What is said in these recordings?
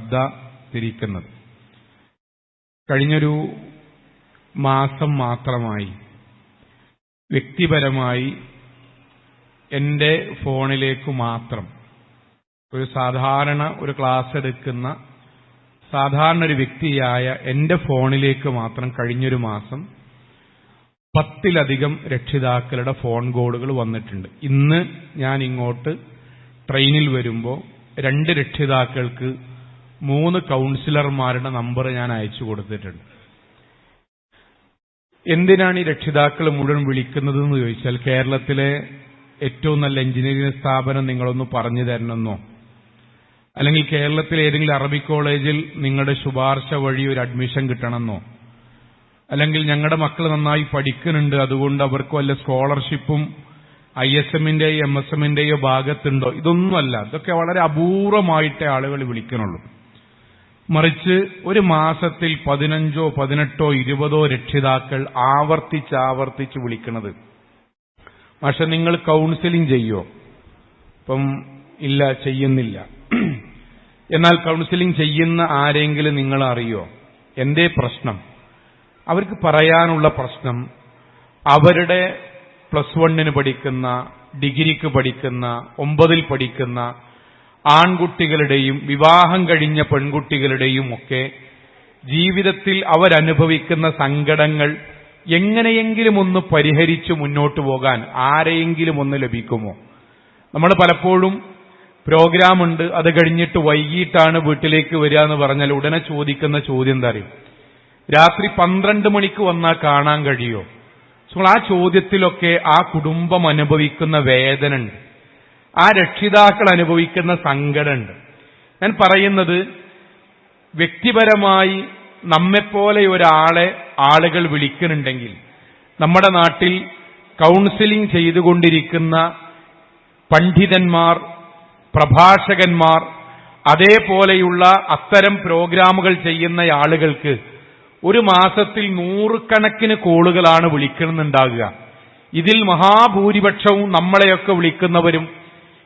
ശ്രദ്ധ തിരിക്കുന്നത്. കഴിഞ്ഞൊരു മാസം മാത്രമായി വ്യക്തിപരമായി എൻ്റെ ഫോണിലേക്ക് മാത്രം ഒരു ക്ലാസ് എടുക്കുന്ന സാധാരണ ഒരു വ്യക്തിയായ എൻ്റെ ഫോണിലേക്ക് മാത്രം കഴിഞ്ഞൊരു മാസം 10-ലധികം രക്ഷിതാക്കളുടെ ഫോൺ കോളുകൾ വന്നിട്ടുണ്ട്. ഇന്ന് ഞാൻ ഇങ്ങോട്ട് ട്രെയിനിൽ വരുമ്പോൾ 2 രക്ഷിതാക്കൾക്ക് 3 കൗൺസിലർമാരുടെ നമ്പർ ഞാൻ അയച്ചു കൊടുത്തിട്ടുണ്ട്. എന്തിനാണ് ഈ രക്ഷിതാക്കൾ മുഴുവൻ വിളിക്കുന്നതെന്ന് ചോദിച്ചാൽ, കേരളത്തിലെ ഏറ്റവും നല്ല എഞ്ചിനീയറിംഗ് സ്ഥാപനം നിങ്ങളൊന്ന് പറഞ്ഞു തരണമെന്നോ, അല്ലെങ്കിൽ കേരളത്തിലെ ഏതെങ്കിലും അറബിക് കോളേജിൽ നിങ്ങളുടെ ശുപാർശ വഴി ഒരു അഡ്മിഷൻ കിട്ടണമെന്നോ, അല്ലെങ്കിൽ ഞങ്ങളുടെ മക്കൾ നന്നായി പഠിക്കുന്നുണ്ട് അതുകൊണ്ട് അവർക്ക് വല്ല സ്കോളർഷിപ്പും ISM-ന്റെയോ MSM-ന്റെയോ ഭാഗത്തുണ്ടോ, ഇതൊന്നുമല്ല. ഇതൊക്കെ വളരെ അപൂർവമായിട്ടേ ആളുകൾ വിളിക്കണുള്ളൂ. മറിച്ച് ഒരു മാസത്തിൽ 15, 18, 20 രക്ഷിതാക്കൾ ആവർത്തിച്ച് വിളിക്കുന്നത്. പക്ഷെ നിങ്ങൾ കൗൺസിലിംഗ് ചെയ്യോ? ഇപ്പം ഇല്ല, ചെയ്യുന്നില്ല. എന്നാൽ കൗൺസിലിംഗ് ചെയ്യുന്ന ആരെങ്കിലും നിങ്ങൾ അറിയോ? എന്തേ പ്രശ്നം? അവർക്ക് പറയാനുള്ള പ്രശ്നം, അവരുടെ +1 പഠിക്കുന്ന, ഡിഗ്രിക്ക് പഠിക്കുന്ന, 9ൽ പഠിക്കുന്ന ആൺകുട്ടികളുടെയും വിവാഹം കഴിഞ്ഞ പെൺകുട്ടികളുടെയും ഒക്കെ ജീവിതത്തിൽ അവരനുഭവിക്കുന്ന സങ്കടങ്ങൾ എങ്ങനെയെങ്കിലും ഒന്ന് പരിഹരിച്ചു മുന്നോട്ട് പോകാൻ ആരെയെങ്കിലും ഒന്ന് ലഭിക്കുമോ? നമ്മൾ പലപ്പോഴും പ്രോഗ്രാമുണ്ട്, അത് കഴിഞ്ഞിട്ട് വൈകിട്ടാണ് വീട്ടിലേക്ക് വരിക എന്ന് പറഞ്ഞാൽ ഉടനെ ചോദിക്കുന്ന ചോദ്യം എന്താ അറിയും? രാത്രി 12 മണിക്ക് വന്നാൽ കാണാൻ കഴിയോ? ആ ചോദ്യത്തിലൊക്കെ ആ കുടുംബം അനുഭവിക്കുന്ന വേദന ഉണ്ട്, ആ രക്ഷിതാക്കൾ അനുഭവിക്കുന്ന സങ്കടമുണ്ട്. ഞാൻ പറയുന്നത്, വ്യക്തിപരമായി നമ്മെപ്പോലെ ആളുകൾ വിളിക്കുന്നുണ്ടെങ്കിൽ നമ്മുടെ നാട്ടിൽ കൗൺസിലിംഗ് ചെയ്തുകൊണ്ടിരിക്കുന്ന പണ്ഡിതന്മാർ, പ്രഭാഷകന്മാർ, അതേപോലെയുള്ള അത്തരം പ്രോഗ്രാമുകൾ ചെയ്യുന്ന ആളുകൾക്ക് ഒരു മാസത്തിൽ 100 കണക്കിന് കോളുകളാണ് വിളിക്കുന്നുണ്ടാകുക. ഇതിൽ മഹാഭൂരിപക്ഷവും നമ്മളെയൊക്കെ വിളിക്കുന്നവരും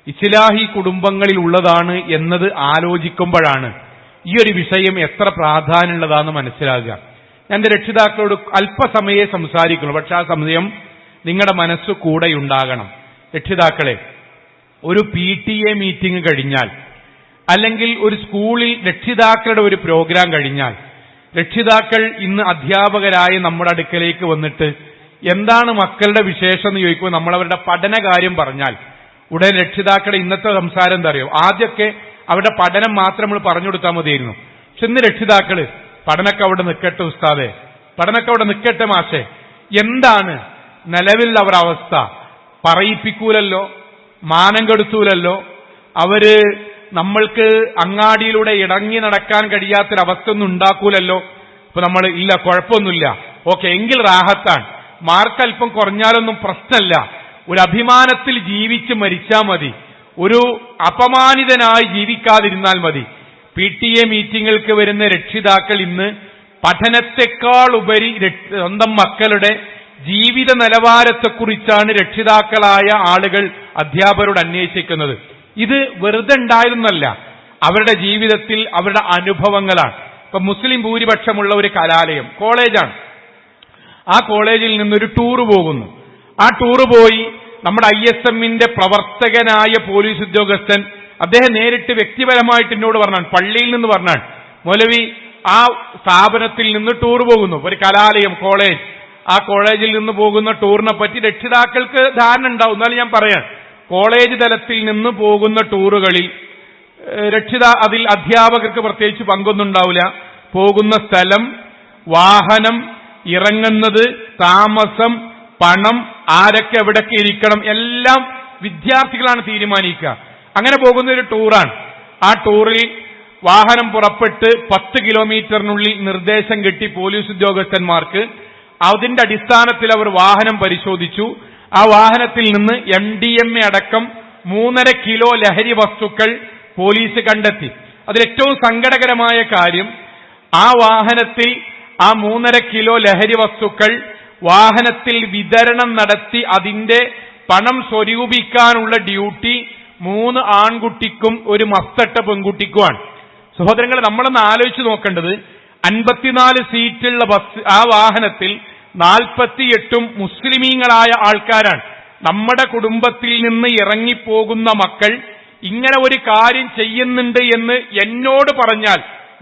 ഇസ്ലാഹി കുടുംബങ്ങളിൽ ഉള്ളതാണ് എന്നത് ആലോചിക്കുമ്പോഴാണ് ഈ ഒരു വിഷയം എത്ര പ്രാധാന്യമുള്ളതാണെന്ന് മനസ്സിലാകുക. ഞാൻ എൻ്റെ രക്ഷിതാക്കളോട് അല്പസമയേ സംസാരിക്കുള്ളൂ, പക്ഷെ ആ സമയം നിങ്ങളുടെ മനസ്സ് കൂടെയുണ്ടാകണം. രക്ഷിതാക്കളെ, ഒരു PTA മീറ്റിംഗ് കഴിഞ്ഞാൽ, അല്ലെങ്കിൽ ഒരു സ്കൂളിൽ രക്ഷിതാക്കളുടെ ഒരു പ്രോഗ്രാം കഴിഞ്ഞാൽ, രക്ഷിതാക്കൾ ഇന്ന് അധ്യാപകരായ നമ്മുടെ അടുക്കലേക്ക് വന്നിട്ട് എന്താണ് മക്കളുടെ വിശേഷം എന്ന് ചോദിക്കുമ്പോൾ നമ്മളവരുടെ പഠനകാര്യം പറഞ്ഞാൽ ഉടൻ രക്ഷിതാക്കളുടെ ഇന്നത്തെ സംസാരം എന്താ അറിയോ? ആദ്യമൊക്കെ അവരുടെ പഠനം മാത്രം നമ്മൾ പറഞ്ഞു കൊടുത്താൽ മതിയായിരുന്നു. പക്ഷെ ഇന്ന് രക്ഷിതാക്കള് പഠനമൊക്കെ അവിടെ നിൽക്കട്ടെ ഉസ്താദെ, പഠനമൊക്കെ അവിടെ നിൽക്കട്ടെ മാഷെ, എന്താണ് നിലവിലുള്ള അവരുടെ അവസ്ഥ? പറയിപ്പിക്കൂലല്ലോ, മാനം കെടുത്തൂലല്ലോ, അവര് നമ്മൾക്ക് അങ്ങാടിയിലൂടെ ഇടങ്ങി നടക്കാൻ കഴിയാത്തൊരവസ്ഥ ഒന്നും ഉണ്ടാക്കൂലല്ലോ. ഇപ്പൊ നമ്മൾ ഇല്ല, കുഴപ്പമൊന്നുമില്ല, ഓക്കെ എങ്കിൽ റാഹത്താണ്, മാർക്ക് അല്പം കുറഞ്ഞാലൊന്നും പ്രശ്നമല്ല, ഒരു അഭിമാനത്തിൽ ജീവിച്ച് മരിച്ചാൽ മതി, ഒരു അപമാനിതനായി ജീവിക്കാതിരുന്നാൽ മതി. PTA മീറ്റിങ്ങുകൾക്ക് വരുന്ന രക്ഷിതാക്കൾ ഇന്ന് പഠനത്തെക്കാൾ ഉപരി സ്വന്തം മക്കളുടെ ജീവിത നിലവാരത്തെക്കുറിച്ചാണ് രക്ഷിതാക്കളായ ആളുകൾ അധ്യാപകരോട് അന്വേഷിക്കുന്നത്. ഇത് വെറുതെ ഉണ്ടായിരുന്നല്ല, അവരുടെ ജീവിതത്തിൽ അവരുടെ അനുഭവങ്ങളാണ്. ഇപ്പൊ മുസ്ലിം ഭൂരിപക്ഷമുള്ള ഒരു കലാലയം, കോളേജാണ്. ആ കോളേജിൽ നിന്നൊരു ടൂർ പോകുന്നു. ആ ടൂർ പോയി നമ്മുടെ ISM-ന്റെ പ്രവർത്തകനായ പോലീസ് ഉദ്യോഗസ്ഥൻ, അദ്ദേഹം നേരിട്ട് വ്യക്തിപരമായിട്ട് എന്നോട് പറഞ്ഞാണ്, പള്ളിയിൽ നിന്ന് പറഞ്ഞാണ്, മൗലവി ആ സ്ഥാപനത്തിൽ നിന്ന് ടൂർ പോകുന്നു, ഒരു കലാലയം, കോളേജ്, ആ കോളേജിൽ നിന്ന് പോകുന്ന ടൂറിനെ പറ്റി രക്ഷിതാക്കൾക്ക് ധാരണ ഉണ്ടാവും. എന്നാലും ഞാൻ പറയാം, കോളേജ് തലത്തിൽ നിന്ന് പോകുന്ന ടൂറുകളിൽ അതിൽ അധ്യാപകർക്ക് പ്രത്യേകിച്ച് പങ്കൊന്നും ഉണ്ടാവില്ല. പോകുന്ന സ്ഥലം, വാഹനം, ഇറങ്ങുന്നത്, താമസം, പണം, ആരൊക്കെ എവിടൊക്കെ ഇരിക്കണം, എല്ലാം വിദ്യാർത്ഥികളാണ് തീരുമാനിക്കുക. അങ്ങനെ പോകുന്ന ഒരു ടൂറാണ്. ആ ടൂറിൽ വാഹനം പുറപ്പെട്ട് 10 കിലോമീറ്ററിനുള്ളിൽ നിർദ്ദേശം കിട്ടി പോലീസ് ഉദ്യോഗസ്ഥന്മാർക്ക്. അതിന്റെ അടിസ്ഥാനത്തിൽ അവർ വാഹനം പരിശോധിച്ചു. ആ വാഹനത്തിൽ നിന്ന് MDMA അടക്കം 3.5 കിലോ ലഹരി വസ്തുക്കൾ പോലീസ് കണ്ടെത്തി. അതിലേറ്റവും സങ്കടകരമായ കാര്യം, ആ വാഹനത്തിൽ ആ 3.5 കിലോ ലഹരി വസ്തുക്കൾ വാഹനത്തിൽ വിതരണം നടത്തി അതിന്റെ പണം സ്വരൂപിക്കാനുള്ള ഡ്യൂട്ടി 3 ആൺകുട്ടിക്കും ഒരു മസ്തട്ട പെൺകുട്ടിക്കുമാണ്. സഹോദരങ്ങളെ, നമ്മളൊന്ന് ആലോചിച്ച് നോക്കേണ്ടത്, 54 സീറ്റുള്ള ബസ്, ആ വാഹനത്തിൽ 48 മുസ്ലിമീങ്ങളായ ആൾക്കാരാണ്. നമ്മുടെ കുടുംബത്തിൽ നിന്ന് ഇറങ്ങിപ്പോകുന്ന മക്കൾ ഇങ്ങനെ ഒരു കാര്യം ചെയ്യുന്നുണ്ട് എന്ന് എന്നോട് പറഞ്ഞാൽ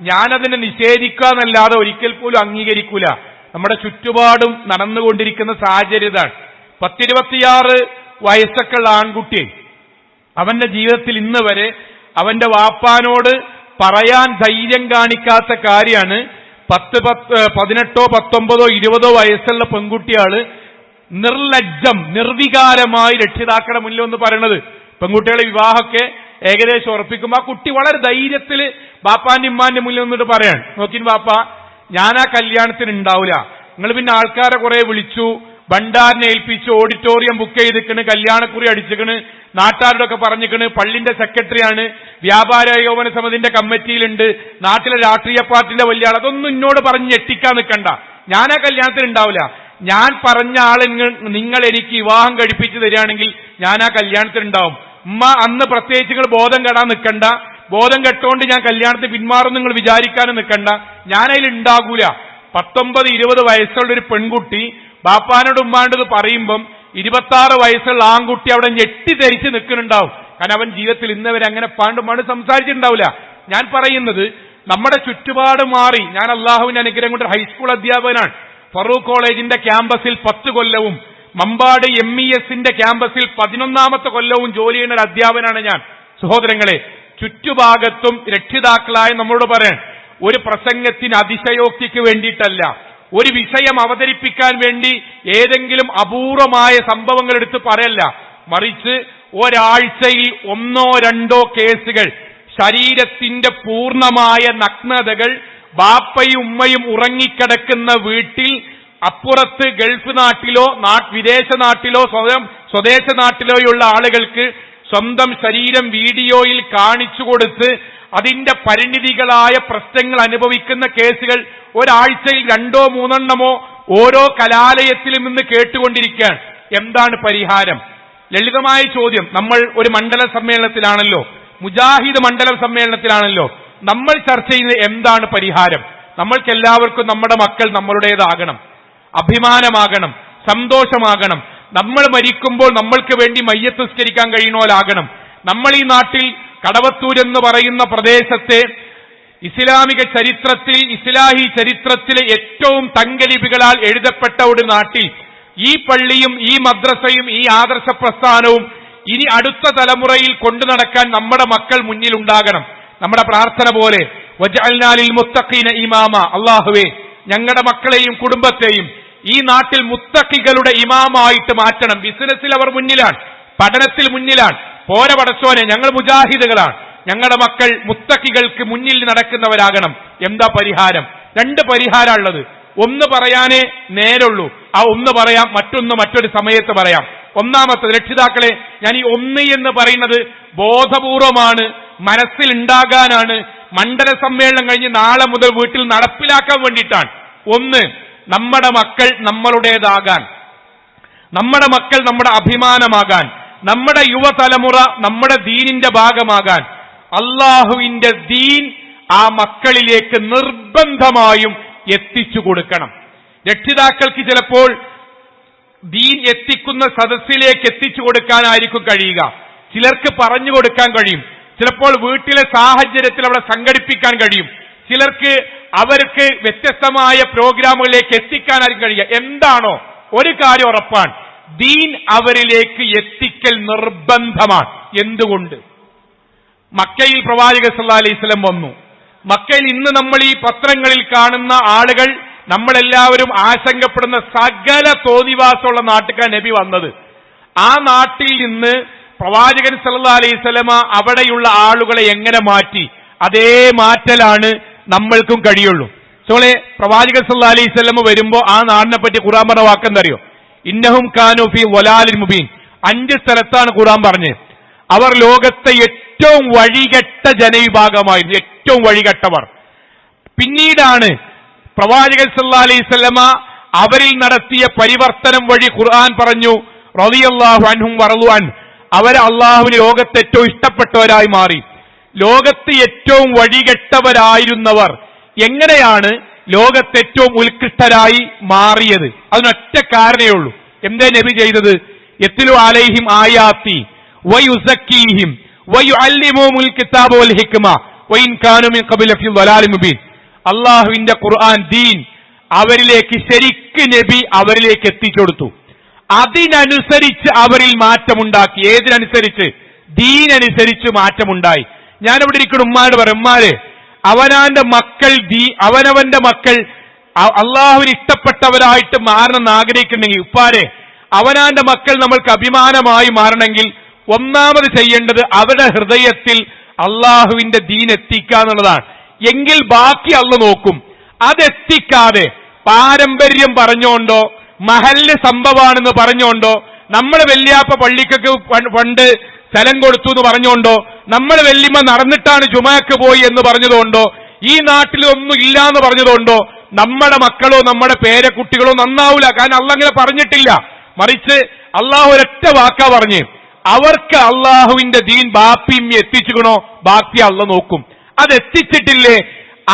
ഞാനതിനെ നിഷേധിക്കാന്നല്ലാതെ ഒരിക്കൽ പോലും അംഗീകരിക്കൂല. നമ്മുടെ ചുറ്റുപാടും നടന്നുകൊണ്ടിരിക്കുന്ന സാഹചര്യതാണ്. 10-26 വയസ്സൊക്കെയുള്ള ആൺകുട്ടി അവന്റെ ജീവിതത്തിൽ ഇന്ന് വരെ അവന്റെ വാപ്പാനോട് പറയാൻ ധൈര്യം കാണിക്കാത്ത കാര്യമാണ് 18, 19, 20 വയസ്സുള്ള പെൺകുട്ടികള് നിർവികാരമായി രക്ഷിതാക്കളുടെ മുന്നിൽ ഒന്ന് പറയണത്. പെൺകുട്ടികളെ വിവാഹമൊക്കെ ഏകദേശം ഉറപ്പിക്കുമ്പോൾ ആ കുട്ടി വളരെ ധൈര്യത്തിൽ ബാപ്പാന്റെ ഇമ്മാന്റെ മുന്നിൽ വന്നിട്ട് പറയാൻ, നോക്കിൻ ബാപ്പ, ഞാൻ ആ കല്യാണത്തിന് ഉണ്ടാവില്ല, നിങ്ങൾ പിന്നെ ആൾക്കാരെ കുറെ വിളിച്ചു, ഭണ്ഡാരനെ ഏൽപ്പിച്ചു, ഓഡിറ്റോറിയം ബുക്ക് ചെയ്തിക്കണ്, കല്യാണക്കുറി അടിച്ചിക്കണ്, നാട്ടുകാരോടൊക്കെ പറഞ്ഞിക്കണ്, പള്ളിന്റെ സെക്രട്ടറിയാണ്, വ്യാപാര ഏകോപന സമിതിന്റെ കമ്മിറ്റിയിലുണ്ട്, നാട്ടിലെ രാഷ്ട്രീയ പാർട്ടിയുടെ വലിയ ആൾ, അതൊന്നും എന്നോട് പറഞ്ഞ് ഞെട്ടിക്കാൻ നിൽക്കണ്ട, ഞാൻ ആ കല്യാണത്തിന് ഉണ്ടാവില്ല. ഞാൻ പറഞ്ഞ ആളെ നിങ്ങൾ എനിക്ക് വിവാഹം കഴിപ്പിച്ചു തരികയാണെങ്കിൽ ഞാൻ ആ കല്യാണത്തിന് ഉണ്ടാവും. ഉമ്മ അന്ന് പ്രത്യേകിച്ച് നിങ്ങൾ ബോധം കെടാൻ നിൽക്കണ്ട, ബോധം കെട്ടോണ്ട് ഞാൻ കല്യാണത്തിന് പിന്മാറും നിങ്ങൾ വിചാരിക്കാനും നിൽക്കണ്ട, ഞാൻ അതിൽ ഉണ്ടാകൂല. 19-20 വയസ്സുള്ള ഒരു പെൺകുട്ടി ബാപ്പാനോട് ഉമ്മാണ്ടത് പറയുമ്പം 26 വയസ്സുള്ള ആൺകുട്ടി അവിടെ ഞെട്ടിധരിച്ച് നിൽക്കുന്നുണ്ടാവും. കാരണം അവൻ ജീവിതത്തിൽ ഇന്നവരെ അങ്ങനെ പാണ്ടുമാണ് സംസാരിച്ചിട്ടുണ്ടാവില്ല. ഞാൻ പറയുന്നത് നമ്മുടെ ചുറ്റുപാട് മാറി. ഞാൻ അള്ളാഹുവിന്റെ അനുഗ്രഹം കൊണ്ട് ഹൈസ്കൂൾ അധ്യാപകനാണ്. ഫറൂഖ് കോളേജിന്റെ ക്യാമ്പസിൽ 10 കൊല്ലവും മമ്പാട് MESന്റെ ക്യാമ്പസിൽ 11ാമത്തെ കൊല്ലവും ജോലി ചെയ്യുന്ന ഒരു അധ്യാപകനാണ് ഞാൻ. സഹോദരങ്ങളെ, ചുറ്റുഭാഗത്തും രക്ഷിതാക്കളായ നമ്മളോട് പറയാൻ, ഒരു പ്രസംഗത്തിന് അതിശയോക്തിക്ക് വേണ്ടിയിട്ടല്ല, ഒരു വിഷയം അവതരിപ്പിക്കാൻ വേണ്ടി ഏതെങ്കിലും അപൂർവമായ സംഭവങ്ങൾ എടുത്ത് പറയല്ല, മറിച്ച് ഒരാഴ്ചയിൽ 1-2 കേസുകൾ, ശരീരത്തിന്റെ പൂർണ്ണമായ നഗ്നതകൾ, ബാപ്പയും ഉമ്മയും ഉറങ്ങിക്കിടക്കുന്ന വീട്ടിൽ അപ്പുറത്ത് ഗൾഫ് നാട്ടിലോ വിദേശ നാട്ടിലോ സ്വദേശ നാട്ടിലോയുള്ള ആളുകൾക്ക് സ്വന്തം ശരീരം വീഡിയോയിൽ കാണിച്ചു കൊടുത്ത് അതിന്റെ പരിണിതികളായ പ്രശ്നങ്ങൾ അനുഭവിക്കുന്ന കേസുകൾ ഒരാഴ്ചയിൽ 2-3 ഓരോ കലാലയത്തിലും നിന്ന് കേട്ടുകൊണ്ടിരിക്കുകയാണ്. എന്താണ് പരിഹാരം? ലളിതമായ ചോദ്യം. നമ്മൾ ഒരു മണ്ഡല സമ്മേളനത്തിലാണല്ലോ, മുജാഹിദ് മണ്ഡലം സമ്മേളനത്തിലാണല്ലോ നമ്മൾ ചർച്ച ചെയ്യുന്നത്. എന്താണ് പരിഹാരം? നമ്മൾക്കെല്ലാവർക്കും നമ്മുടെ മക്കൾ നമ്മളുടേതാകണം, അഭിമാനമാകണം, സന്തോഷമാകണം. നമ്മൾ മരിക്കുമ്പോൾ നമ്മൾക്ക് വേണ്ടി മയ്യത്ത് നിസ്കരിക്കാൻ കഴിയണോലാകണം. നമ്മൾ ഈ നാട്ടിൽ കടവത്തൂർ എന്ന് പറയുന്ന പ്രദേശത്തെ ഇസ്ലാമിക ചരിത്രത്തിൽ, ഇസ്ലാഹി ചരിത്രത്തിലെ ഏറ്റവും തങ്കലിപികളാൽ എഴുതപ്പെട്ട ഒരു നാട്ടിൽ ഈ പള്ളിയും ഈ മദ്രസയും ഈ ആദർശ പ്രസ്ഥാനവും ഇനി അടുത്ത തലമുറയിൽ കൊണ്ടു നടക്കാൻ നമ്മുടെ മക്കൾ മുന്നിലുണ്ടാകണം. നമ്മുടെ പ്രാർത്ഥന പോലെ വജഅൽനാ ലിൽ മുത്തഖീന ഇമാമ, അല്ലാഹുവേ ഞങ്ങളുടെ മക്കളെയും കുടുംബത്തെയും ഈ നാട്ടിൽ മുത്തഖികളുടെ ഇമാമായിട്ട് മാറ്റണം. ബിസിനസ്സിൽ അവർ മുന്നിലാണ്, പഠനത്തിൽ മുന്നിലാണ്. പോര പടച്ചോനെ, ഞങ്ങൾ മുജാഹിദുകളാണ്, ഞങ്ങളുടെ മക്കൾ മുത്തഖികൾക്ക് മുന്നിൽ നടക്കുന്നവരാകണം. എന്താ പരിഹാരം? 2 പരിഹാരമുള്ളത്. ഒന്ന് പറയാനേ നേരുള്ളൂ, ആ ഒന്ന് പറയാം, മറ്റൊന്ന് മറ്റൊരു സമയത്ത് പറയാം. ഒന്നാമത്തത്, രക്ഷിതാക്കളെ, ഞാൻ ഈ 1 എന്ന് പറയുന്നത് ബോധപൂർവമാണ്, മനസ്സിലുണ്ടാകാനാണ്. മണ്ഡല സമ്മേളനം കഴിഞ്ഞ് നാളെ മുതൽ വീട്ടിൽ നടപ്പിലാക്കാൻ വേണ്ടിയിട്ടാണ്. 1, നമ്മുടെ മക്കൾ നമ്മളുടേതാകാൻ, നമ്മുടെ മക്കൾ നമ്മുടെ അഭിമാനമാകാൻ, നമ്മുടെ യുവതലമുറ നമ്മുടെ ദീനിന്റെ ഭാഗമാകാൻ. അള്ളാഹുവിന്റെ ദീൻ ആ മക്കളിലേക്ക് നിർബന്ധമായും എത്തിച്ചു കൊടുക്കണം. രക്ഷിതാക്കൾക്ക് ചിലപ്പോൾ ദീൻ എത്തിക്കുന്ന സദസ്സിലേക്ക് എത്തിച്ചു കൊടുക്കാനായിരിക്കും കഴിയുക, ചിലർക്ക് പറഞ്ഞു കൊടുക്കാൻ കഴിയും, ചിലപ്പോൾ വീട്ടിലെ സാഹചര്യത്തിൽ അവിടെ സംഘടിപ്പിക്കാൻ കഴിയും, ചിലർക്ക് അവർക്ക് വ്യത്യസ്തമായ പ്രോഗ്രാമുകളിലേക്ക് എത്തിക്കാനായിരിക്കും കഴിയുക. എന്താണോ ഒരു കാര്യം ഉറപ്പാണ്, ദീൻ അവരിലേക്ക് എത്തിക്കൽ നിർബന്ധമാണ്. എന്തുകൊണ്ട്? മക്കയിൽ പ്രവാചകൻ സല്ലല്ലാഹു അലൈഹി വസല്ലം വന്നു. മക്കയിൽ ഇന്ന് നമ്മൾ ഈ പത്രങ്ങളിൽ കാണുന്ന ആളുകൾ, നമ്മളെല്ലാവരും ആശങ്കപ്പെടുന്ന സകല തോന്നിവാസമുള്ള നാട്ടിലാണ് നബി വന്നത്. ആ നാട്ടിൽ നിന്ന് പ്രവാചകൻ സല്ലല്ലാഹു അലൈഹി വസല്ലമ അവിടെയുള്ള ആളുകളെ എങ്ങനെ മാറ്റി, അതേ മാറ്റലാണ് നമ്മൾക്കും കഴിയുള്ളൂ. സോളെ, പ്രവാചകൻ സല്ലല്ലാഹു അലൈഹി വസല്ലമ വരുമ്പോ ആ നാടിനെ പറ്റി ഖുർആൻ പറഞ്ഞ വാക്കെന്തറിയോ? ഇന്നഹും കാനൂ ഫീ വലാലിൻ മുബീൻ. 5 സ്ഥലത്താണ് ഖുർആൻ പറഞ്ഞത്. അവർ ലോകത്തെ ഏറ്റവും വഴികെട്ട ജനവിഭാഗമായിരുന്നു, ഏറ്റവും വഴികെട്ടവർ. പിന്നീടാണ് പ്രവാചകൻ സല്ലല്ലാഹു അലൈഹി വസല്ലമ അവരിൽ നടത്തിയ പരിവർത്തനം വഴി ഖുർആൻ പറഞ്ഞു റളിയല്ലാഹു അൻഹും വറളു അൻ, അവർ അള്ളാഹുവിന് ലോകത്തെ ഏറ്റവും ഇഷ്ടപ്പെട്ടവരായി മാറി. ലോകത്ത് ഏറ്റവും വഴികെട്ടവരായിരുന്നവർ എങ്ങനെയാണ് ലോകത്ത് ഏറ്റവും ഉത്കൃഷ്ടരായി മാറിയത്? അതിനൊറ്റ കാരണമേ ഉള്ളൂ. എന്തേ നബി ചെയ്തത്? യത്ലു അലൈഹിം ആയാത്തി വയുസക്കീഹിം വയുഅല്ലിമുഹുൽ കിതാബ വൽ ഹിക്മ വഇൻ കാനൂ മിൻ ഖബ്ല ഫീ ളലാലിൻ മുബീൻ. അല്ലാഹുവിന്റെ ഖുർആൻ ദീൻ അവരിലേക്ക് ശരിക്ക് നബി അവരിലേക്ക് എത്തിച്ചു കൊടുത്തു. അതിനനുസരിച്ച് അവരിൽ മാറ്റമുണ്ടാക്കി. ഏതിനനുസരിച്ച്? ദീനനുസരിച്ച് മാറ്റമുണ്ടായി. ഞാനിവിടെ ഇരിക്കുന്ന ഉമ്മാരോട് പറയും, ഉമ്മാര് അവനവന്റെ മക്കൾ അള്ളാഹുവിന് ഇഷ്ടപ്പെട്ടവരായിട്ട് മാറണമെന്ന് ആഗ്രഹിക്കുന്നെങ്കിൽ, ഉപ്പാരെ അവനാന്റെ മക്കൾ നമ്മൾക്ക് അഭിമാനമായി മാറണമെങ്കിൽ ഒന്നാമത് ചെയ്യേണ്ടത് അവരുടെ ഹൃദയത്തിൽ അള്ളാഹുവിന്റെ ദീൻ എത്തിക്കുക എന്നുള്ളതാണ്. എങ്കിൽ ബാക്കി അള്ള നോക്കും. അതെത്തിക്കാതെ പാരമ്പര്യം പറഞ്ഞോണ്ടോ മഹല്ല് സംഭവമാണെന്ന് പറഞ്ഞോണ്ടോ നമ്മുടെ വെല്ലിയാപ്പ പള്ളിക്കൊക്കെ പണ്ട് സ്ഥലം കൊടുത്തു എന്ന് പറഞ്ഞുകൊണ്ടോ നമ്മൾ വെല്ലിമ്മ നടന്നിട്ടാണ് ജുമയ്ക്ക് പോയി എന്ന് പറഞ്ഞതുകൊണ്ടോ ഈ നാട്ടിൽ ഒന്നും ഇല്ല എന്ന് പറഞ്ഞതുകൊണ്ടോ നമ്മുടെ മക്കളോ നമ്മുടെ പേരക്കുട്ടികളോ നന്നാവൂല. കാരണം അള്ളാഹ് അങ്ങനെ പറഞ്ഞിട്ടില്ല. മറിച്ച് അള്ളാഹു ഒരൊറ്റ വാക്കാ പറഞ്ഞ്, അവർക്ക് അള്ളാഹുവിന്റെ ദീൻ ബാപ്പിയും എത്തിച്ചുകണോ ബാക്കി അള്ള നോക്കും. അതെത്തിച്ചിട്ടില്ലേ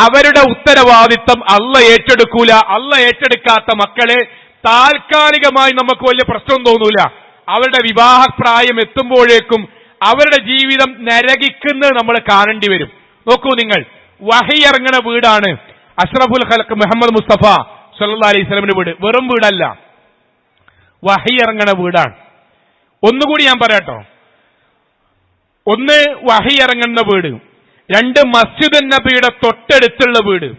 അവരുടെ ഉത്തരവാദിത്തം അള്ള ഏറ്റെടുക്കൂല. അള്ള ഏറ്റെടുക്കാത്ത മക്കളെ താൽക്കാലികമായി നമുക്ക് വലിയ പ്രശ്നം തോന്നൂല. അവരുടെ വിവാഹപ്രായം എത്തുമ്പോഴേക്കും അവരുടെ ജീവിതം നരകിക്കുന്നത് നമ്മൾ കാണേണ്ടി വരും. നോക്കൂ നിങ്ങൾ, വഹി ഇറങ്ങണ വീടാണ് അഷ്റഫുൽ ഖൽഖ് മുഹമ്മദ് മുസ്തഫ സല്ലല്ലാഹു അലൈഹി വസല്ലമിന്റെ വീട്. വെറും വീടല്ല, വഹി ഇറങ്ങണ വീടാണ്. ഒന്നുകൂടി ഞാൻ പറയാട്ടോ. ഒന്ന് വഹി ഇറങ്ങുന്ന വീട്, രണ്ട് മസ്ജിദ് നബിയുടെ തൊട്ടടുത്തുള്ള വീട്,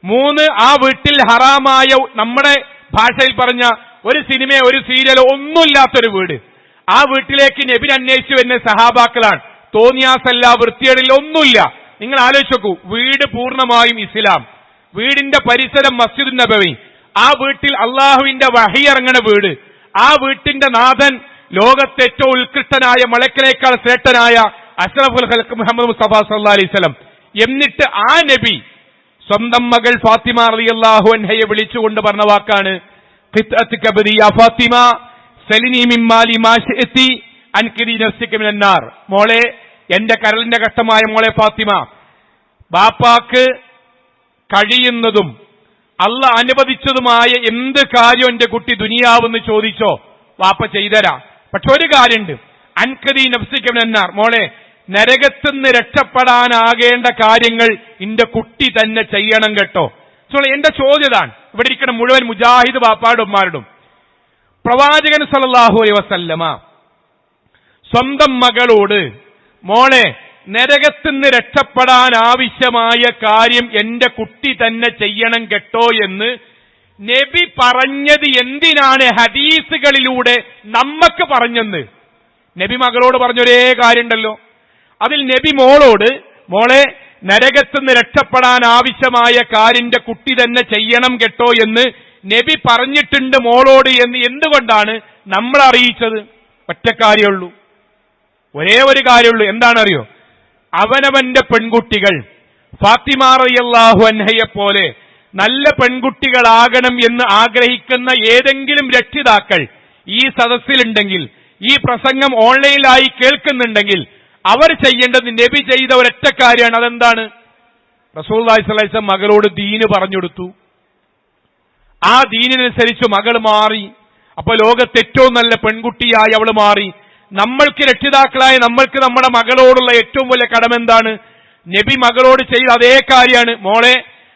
മൂന്ന് ആ വീട്ടിൽ ഹറാമായ നമ്മുടെ ഭാഷയിൽ പറഞ്ഞ ഒരു സിനിമയോ ഒരു സീരിയലോ ഒന്നുമില്ലാത്തൊരു വീട്. ആ വീട്ടിലേക്ക് നബി അന്വേഷിച്ചു വരുന്ന സഹാബാക്കളാണ്. തോന്നിയാസല്ല, വൃത്തികേടില്ല, ഒന്നുമില്ല. നിങ്ങൾ ആലോചിച്ച് നോക്കൂ, വീട് പൂർണ്ണമായും ഇസ്ലാം, വീടിന്റെ പരിസരം മസ്ജിദ് നബവി, ആ വീട്ടിൽ അള്ളാഹുവിന്റെ വഹി ഇറങ്ങണ വീട്, ആ വീട്ടിന്റെ നാഥൻ ലോകത്തെ ഏറ്റവും ഉത്കൃഷ്ടനായ മലക്കിനേക്കാൾ ശ്രേഷ്ഠനായ അഷ്റഫുൽ ഖൽഖ് മുഹമ്മദ് മുസ്തഫ സല്ലല്ലാഹു അലൈഹി വസല്ലം. എന്നിട്ട് ആ നബി സ്വന്തം മകൾ ഫാത്തിമ റളിയല്ലാഹു അൻഹയെ വിളിച്ചുകൊണ്ട് പറഞ്ഞ വാക്കാണ്, ഖിത്അതുക ബദി യാ ഫാത്തിമ സലിനി മിൻ മാലി മാ ശിഅതി അൻകിരി നഫ്സിക മിനൻ നാർ. മോളെ, എന്റെ കരളിന്റെ കഷ്ടമായ മോളെ ഫാത്തിമ, ബാപ്പാക്ക് കഴിയുന്നതും അള്ള അനുവദിച്ചതുമായ എന്ത് കാര്യം എന്റെ കുട്ടി ദുനിയാവെന്ന് ചോദിച്ചോ വാപ്പ ചെയ്തരാ. പക്ഷെ ഒരു കാര്യമുണ്ട്, അൻകിരി നഫ്സിക മിനൻ നാർ, മോളെ നരകത്തുനിന്ന് രക്ഷപ്പെടാനാകേണ്ട കാര്യങ്ങൾ എന്റെ കുട്ടി തന്നെ ചെയ്യണം കേട്ടോ. എന്റെ ചോദ്യതാണ്, ഇവിടെ ഇരിക്കുന്ന മുഴുവൻ മുജാഹിദ് ബാപ്പാടും ഉമ്മാരോടും, പ്രവാചകൻ സല്ലല്ലാഹു അലൈഹി വസല്ലമ സ്വന്തം മകളോട് മോളെ നരകത്തുനിന്ന് രക്ഷപ്പെടാൻ ആവശ്യമായ കാര്യം എന്റെ കുട്ടി തന്നെ ചെയ്യണം കേട്ടോ എന്ന് നബി പറഞ്ഞത് എന്തിനാണ് ഹദീസുകളിലൂടെ നമ്മക്ക് പറഞ്ഞെന്ന്? നബി മകളോട് പറഞ്ഞൊരേ കാര്യമുണ്ടല്ലോ. അതിൽ നബി മോളോട് മോളെ നരകത്തുനിന്ന് രക്ഷപ്പെടാൻ ആവശ്യമായ കാര്യം കുട്ടി തന്നെ ചെയ്യണം കേട്ടോ എന്ന് നബി പറഞ്ഞിട്ടുണ്ട് മോളോട് എന്ന് എന്തുകൊണ്ടാണ് നമ്മൾ അറിയിച്ചത്? ഒറ്റ കാര്യമുള്ളൂ, ഒരേ ഒരു കാര്യമുള്ളൂ. എന്താണറിയോ? അവനവന്റെ പെൺകുട്ടികൾ ഫാത്തിമ റളിയല്ലാഹു അൻഹയെ പോലെ നല്ല പെൺകുട്ടികളാകണം എന്ന് ആഗ്രഹിക്കുന്ന ഏതെങ്കിലും രക്ഷിതാക്കൾ ഈ സദസ്സിലുണ്ടെങ്കിൽ, ഈ പ്രസംഗം ഓൺലൈനിലായി കേൾക്കുന്നുണ്ടെങ്കിൽ, അവർ ചെയ്യേണ്ടത് നബി ചെയ്ത ഒരൊറ്റ കാര്യമാണ്. അതെന്താണ്? റസൂലുള്ളാഹി സ്വല്ലല്ലാഹു അലൈഹി വസല്ലം മകളോട് ദീന് പറഞ്ഞുകൊടുത്തു. ആ ദീനിനനുസരിച്ച് മകൾ മാറി. അപ്പൊ ലോകത്ത് ഏറ്റവും നല്ല പെൺകുട്ടിയായി അവൾ മാറി. നമ്മൾക്ക് രക്ഷിതാക്കളായ നമ്മൾക്ക് നമ്മുടെ മകളോടുള്ള ഏറ്റവും വലിയ കടമ എന്താണ്? നബി മകളോട് ചെയ്ത അതേ കാര്യമാണ്. മോളെ,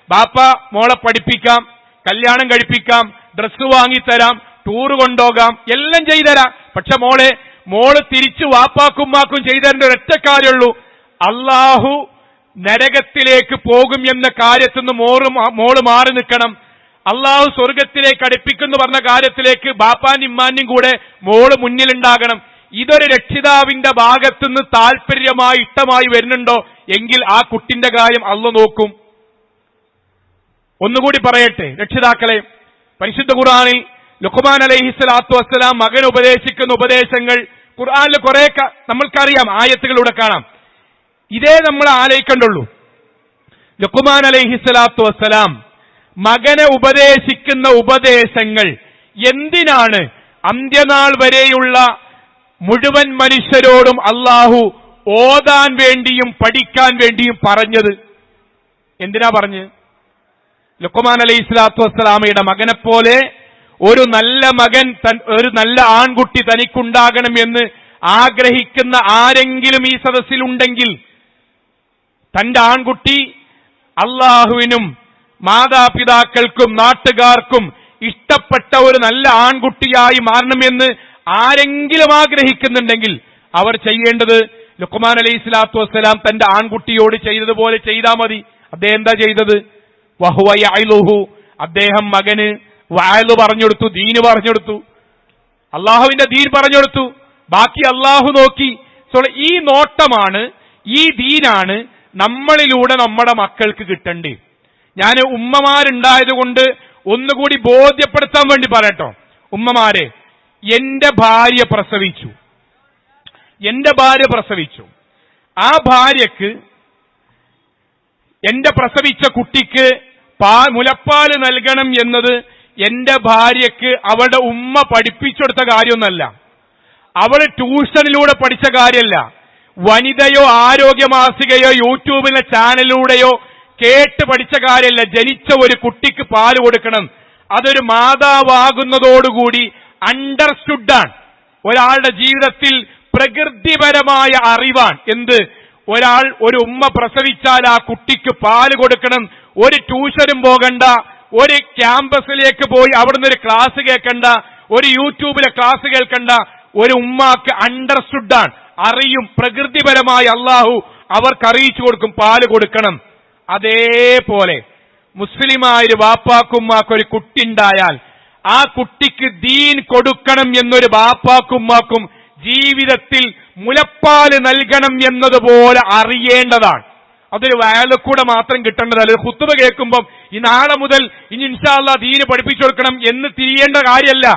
ബാപ്പ മോളെ പഠിപ്പിക്കാം, കല്യാണം കഴിപ്പിക്കാം, ഡ്രസ്സ് വാങ്ങിത്തരാം, ടൂറ് കൊണ്ടുപോകാം, എല്ലാം ചെയ്തരാം. പക്ഷെ മോള് തിരിച്ചു വാപ്പാക്കുമ്മാക്കും ചെയ്തതിന്റെ ഒരൊറ്റ കാര്യമുള്ളൂ, അള്ളാഹു നരകത്തിലേക്ക് പോകും എന്ന കാര്യത്തിൽ നിന്ന് മോള് മാറി നിൽക്കണം. അള്ളാഹു സ്വർഗത്തിലേക്ക് അടുപ്പിക്കുന്നു പറഞ്ഞ കാര്യത്തിലേക്ക് ബാപ്പാനും ഇമ്മാനും കൂടെ മോള് മുന്നിലുണ്ടാകണം. ഇതൊരു രക്ഷിതാവിന്റെ ഭാഗത്തുനിന്ന് താല്പര്യമായി ഇഷ്ടമായി വരുന്നുണ്ടോ എങ്കിൽ ആ കുട്ടിന്റെ കാര്യം അള്ളാഹു നോക്കും. ഒന്നുകൂടി പറയട്ടെ രക്ഷിതാക്കളെ, പരിശുദ്ധ ഖുർആനിൽ ലുഖ്മാൻ അലൈഹിസ്സലാത്തു വസ്സലാം മകൻ ഉപദേശിക്കുന്ന ഉപദേശങ്ങൾ ഖുർആനിൽ കുറെ നമ്മൾക്കറിയാം, ആയത്തുകളിലൂടെ കാണാം. ഇതേ നമ്മൾ ആലോചിക്കണ്ടുള്ളൂ. ലുഖ്മാൻ അലൈഹിസ്സലാത്തു വസ്സലാം മകനെ ഉപദേശിക്കുന്ന ഉപദേശങ്ങൾ എന്തിനാണ് അന്ത്യനാൾ വരെയുള്ള മുഴുവൻ മനുഷ്യരോടും അള്ളാഹു ഓതാൻ വേണ്ടിയും പഠിക്കാൻ വേണ്ടിയും പറഞ്ഞത്. എന്തിനാ പറഞ്ഞ്? ലുഖ്മാൻ അലൈഹിസ്സലാത്തു വസ്സലാമയുടെ മകനെപ്പോലെ ഒരു നല്ല മകൻ, ഒരു നല്ല ആൺകുട്ടി തനിക്കുണ്ടാകണം എന്ന് ആഗ്രഹിക്കുന്ന ആരെങ്കിലും ഈ സദസ്സിലുണ്ടെങ്കിൽ തന്റെ ആൺകുട്ടി അള്ളാഹുവിനും മാതാപിതാക്കൾക്കും നാട്ടുകാർക്കും ഇഷ്ടപ്പെട്ട ഒരു നല്ല ആൺകുട്ടിയായി മാറണമെന്ന് ആരെങ്കിലും ആഗ്രഹിക്കുന്നുണ്ടെങ്കിൽ അവർ ചെയ്യേണ്ടത് ലുഖ്മാൻ അലൈഹിസ്സലാത്തു വസ്സലാം തന്റെ ആൺകുട്ടിയോട് ചെയ്തതുപോലെ ചെയ്താൽ മതി. അദ്ദേഹം എന്താ ചെയ്തത്? വഹുവ യഅലുഹു, അദ്ദേഹം മകന് വഅല് പറഞ്ഞുകൊടുത്തു, ദീന് പറഞ്ഞുകൊടുത്തു, അള്ളാഹുവിന്റെ ദീൻ പറഞ്ഞുകൊടുത്തു. ബാക്കി അള്ളാഹു നോക്കി. ഈ നോട്ടമാണ്, ഈ ദീനാണ് നമ്മളിലൂടെ നമ്മുടെ മക്കൾക്ക് കിട്ടണ്ടേ. ഞാൻ ഉമ്മമാരുണ്ടായതുകൊണ്ട് ഒന്നുകൂടി ബോധ്യപ്പെടുത്താൻ വേണ്ടി പറയട്ടോ. ഉമ്മമാരെ, എന്റെ ഭാര്യ പ്രസവിച്ചു. ആ ഭാര്യക്ക്, എന്റെ പ്രസവിച്ച കുട്ടിക്ക് മുലപ്പാല് നൽകണം എന്നത് എന്റെ ഭാര്യക്ക് അവളുടെ ഉമ്മ പഠിപ്പിച്ചെടുത്ത കാര്യമൊന്നല്ല, അവള് ട്യൂഷനിലൂടെ പഠിച്ച കാര്യമല്ല, വനിതയോ ആരോഗ്യമാസികയോ യൂട്യൂബിലെ ചാനലിലൂടെയോ കേട്ട് പഠിച്ച കാര്യമല്ല. ജനിച്ച ഒരു കുട്ടിക്ക് പാല് കൊടുക്കണം, അതൊരു മാതാവാകുന്നതോടുകൂടി അണ്ടർസ്റ്റുഡാണ്. ഒരാളുടെ ജീവിതത്തിൽ പ്രകൃതിപരമായ അറിവാണ്. എന്ത്? ഒരു ഉമ്മ പ്രസവിച്ചാൽ ആ കുട്ടിക്ക് പാല് കൊടുക്കണം. ഒരു ട്യൂഷനും പോകണ്ട, ഒരു ക്യാമ്പസിലേക്ക് പോയി അവിടുന്ന് ഒരു ക്ലാസ് കേൾക്കണ്ട, ഒരു യൂട്യൂബിലെ ക്ലാസ് കേൾക്കണ്ട. ഒരു ഉമ്മാക്ക് അണ്ടർസ്റ്റുഡാണ്, അറിയും. പ്രകൃതിപരമായി അള്ളാഹു അവർക്ക് അറിയിച്ചു കൊടുക്കും പാല് കൊടുക്കണം. അതേപോലെ മുസ്ലിമായൊരു വാപ്പാക്കുമ്മാക്കൊരു കുട്ടി ഉണ്ടായാൽ ആ കുട്ടിക്ക് ദീൻ കൊടുക്കണം എന്നൊരു വാപ്പാക്കുമ്മാക്കും ജീവിതത്തിൽ മുലപ്പാല് നൽകണം എന്നതുപോലെ അറിയേണ്ടതാണ്. അതൊരു വയലക്കൂടെ മാത്രം കിട്ടേണ്ടതല്ല. ഖുത്ബ കേൾക്കുമ്പം ഈ നാളെ മുതൽ ഇനി ഇൻഷാ അല്ലാഹ് ദീന് പഠിപ്പിച്ചു കൊടുക്കണം എന്ന് തിരിയേണ്ട കാര്യമല്ല.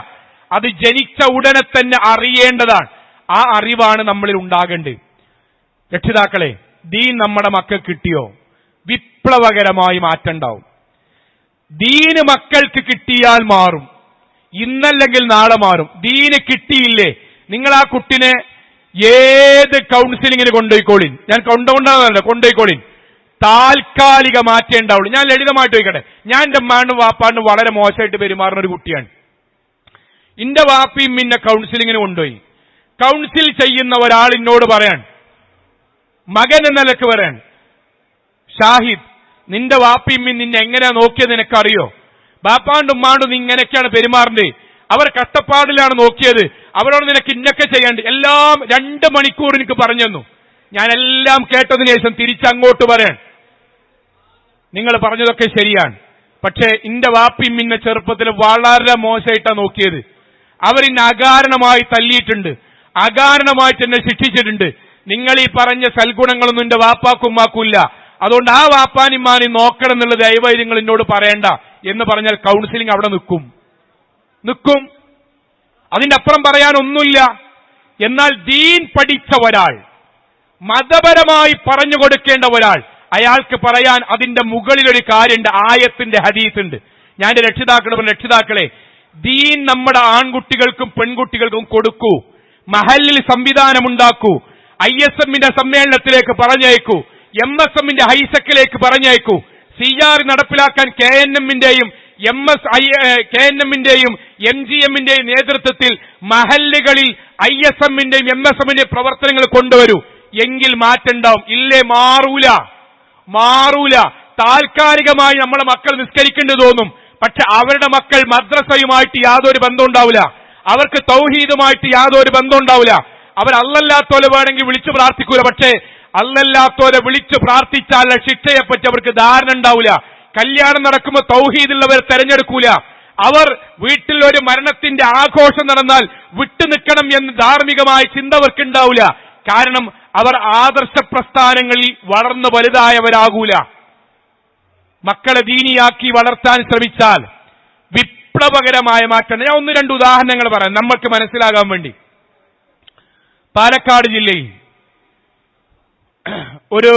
അത് ജനിച്ച ഉടനെ തന്നെ അറിയേണ്ടതാണ്. ആ അറിവാണ് നമ്മളിൽ ഉണ്ടാകേണ്ടത്. രക്ഷിതാക്കളെ, ദീൻ നമ്മുടെ മക്കൾക്ക് കിട്ടിയോ? വിപ്ലവകരമായി മാറ്റണ്ടാവും. ദീന് മക്കൾക്ക് കിട്ടിയാൽ മാറും, ഇന്നല്ലെങ്കിൽ നാളെ മാറും. ദീന് കിട്ടിയില്ലേ, നിങ്ങൾ ആ കുട്ടിനെ ഏത് കൗൺസിലിങ്ങിന് കൊണ്ടുപോയിക്കോളിൻ. ഞാൻ കൊണ്ടുപോയിക്കോളിൻ. താൽക്കാലിക മാറ്റേ ഉണ്ടാവുള്ളൂ. ഞാൻ ലളിതമായിട്ട് ചോദിക്കട്ടെ, ഞാൻ എന്റെ അമ്മാണ്ടും വാപ്പാണ്ടും വളരെ മോശമായിട്ട് പെരുമാറുന്ന ഒരു കുട്ടിയാണ്. എന്റെ വാപ്പിയും പിന്നെ കൗൺസിലിങ്ങിന് കൊണ്ടുപോയി. കൗൺസിൽ ചെയ്യുന്ന ഒരാൾ എന്നോട് പറയാൻ, മകൻ എന്ന നിലക്ക് പറയാൻ, ഷാഹിദ്, നിന്റെ വാപ്പിയും നിന്നെ എങ്ങനെയാ നോക്കിയത് നിനക്കറിയോ? ബാപ്പാണ്ടും ഉമ്മാണ്ടും നീ ഇങ്ങനെയൊക്കെയാണ് പെരുമാറുന്നത്, അവർ കഷ്ടപ്പാടിലാണ് നോക്കിയത്, അവരോട് നിനക്ക് ഇന്നൊക്കെ ചെയ്യേണ്ട എല്ലാം 2 മണിക്കൂർ എനിക്ക് പറഞ്ഞു തന്നു. ഞാനെല്ലാം കേട്ടതിന് ശേഷം തിരിച്ചങ്ങോട്ട് പറയാൻ, നിങ്ങൾ പറഞ്ഞതൊക്കെ ശരിയാണ്, പക്ഷേ എന്റെ വാപ്പിയും നിന്നെ ചെറുപ്പത്തിൽ വളരെ മോശമായിട്ടാണ് നോക്കിയത്. അവരിന്നെ അകാരണമായി തല്ലിയിട്ടുണ്ട്, അകാരണമായിട്ട് എന്നെ ശിക്ഷിച്ചിട്ടുണ്ട്. നിങ്ങൾ ഈ പറഞ്ഞ സൽഗുണങ്ങളൊന്നും എന്റെ വാപ്പാക്കുമ്മാക്കില്ല, അതുകൊണ്ട് ആ വാപ്പാനിമാനി നോക്കണം എന്നുള്ളത് ദയവായി നിങ്ങൾ എന്നോട് പറയണ്ട എന്ന് പറഞ്ഞാൽ കൗൺസിലിംഗ് അവിടെ നിൽക്കും. അതിന്റെ അപ്പുറം പറയാനൊന്നുമില്ല. എന്നാൽ ദീൻ പഠിച്ച ഒരാൾ, മതപരമായി പറഞ്ഞു കൊടുക്കേണ്ട ഒരാൾ, അയാൾക്ക് പറയാൻ അതിന്റെ മുകളിലൊരു കാര്യമുണ്ട്, ആയത്തിന്റെ ഹദീസുണ്ട്. ഞാൻ എന്റെ രക്ഷിതാക്കളെ, ദീൻ നമ്മുടെ ആൺകുട്ടികൾക്കും പെൺകുട്ടികൾക്കും കൊടുക്കൂ. മഹല്ലിൽ സംവിധാനമുണ്ടാക്കൂ. ISMന്റെ സമ്മേളനത്തിലേക്ക് പറഞ്ഞയക്കൂ. MSMന്റെ ഹൈസക്കിലേക്ക് പറഞ്ഞയക്കൂ. CR നടപ്പിലാക്കാൻ KNMന്റെയും MGMന്റെയും നേതൃത്വത്തിൽ മഹല്ലുകളിൽ ISMന്റെയും MSMന്റെയും പ്രവർത്തനങ്ങൾ കൊണ്ടുവരൂ. എങ്കിൽ മാറ്റുണ്ടാവും. ഇല്ലേ, മാറൂല. താൽക്കാലികമായി നമ്മളെ മക്കൾ നിസ്കരിക്കേണ്ടി തോന്നും, പക്ഷെ അവരുടെ മക്കൾ മദ്രസയുമായിട്ട് യാതൊരു ബന്ധം ഉണ്ടാവില്ല, അവർക്ക് തൗഹീദുമായിട്ട് യാതൊരു ബന്ധം ഉണ്ടാവില്ല. അവർ അല്ലല്ലാത്തോലെ വേണമെങ്കിൽ വിളിച്ചു പ്രാർത്ഥിക്കൂല, പക്ഷേ അല്ലല്ലാത്തോലെ വിളിച്ചു പ്രാർത്ഥിച്ചാൽ ശിക്ഷയെപ്പറ്റി അവർക്ക് ധാരണ ഉണ്ടാവില്ല. കല്യാണം നടക്കുമ്പോൾ തൗഹീദുള്ളവരെ തെരഞ്ഞെടുക്കൂല. അവർ വീട്ടിൽ ഒരു മരണത്തിന്റെ ആഘോഷം നടന്നാൽ വിട്ടുനിൽക്കണം എന്ന് ധാർമ്മികമായ ചിന്ത അവർക്ക് ഉണ്ടാവില്ല. കാരണം അവർ ആദർശ പ്രസ്ഥാനങ്ങളിൽ വളർന്നു വലുതായവരാകൂല. മക്കളെ ദീനിയാക്കി വളർത്താൻ ശ്രമിച്ചാൽ വിപ്ലവകരമായ മാറ്റം. ഞാൻ 1-2 ഉദാഹരണങ്ങൾ പറയാം നമ്മൾക്ക് മനസ്സിലാകാൻ വേണ്ടി. പാലക്കാട് ജില്ലയിൽ ഒരു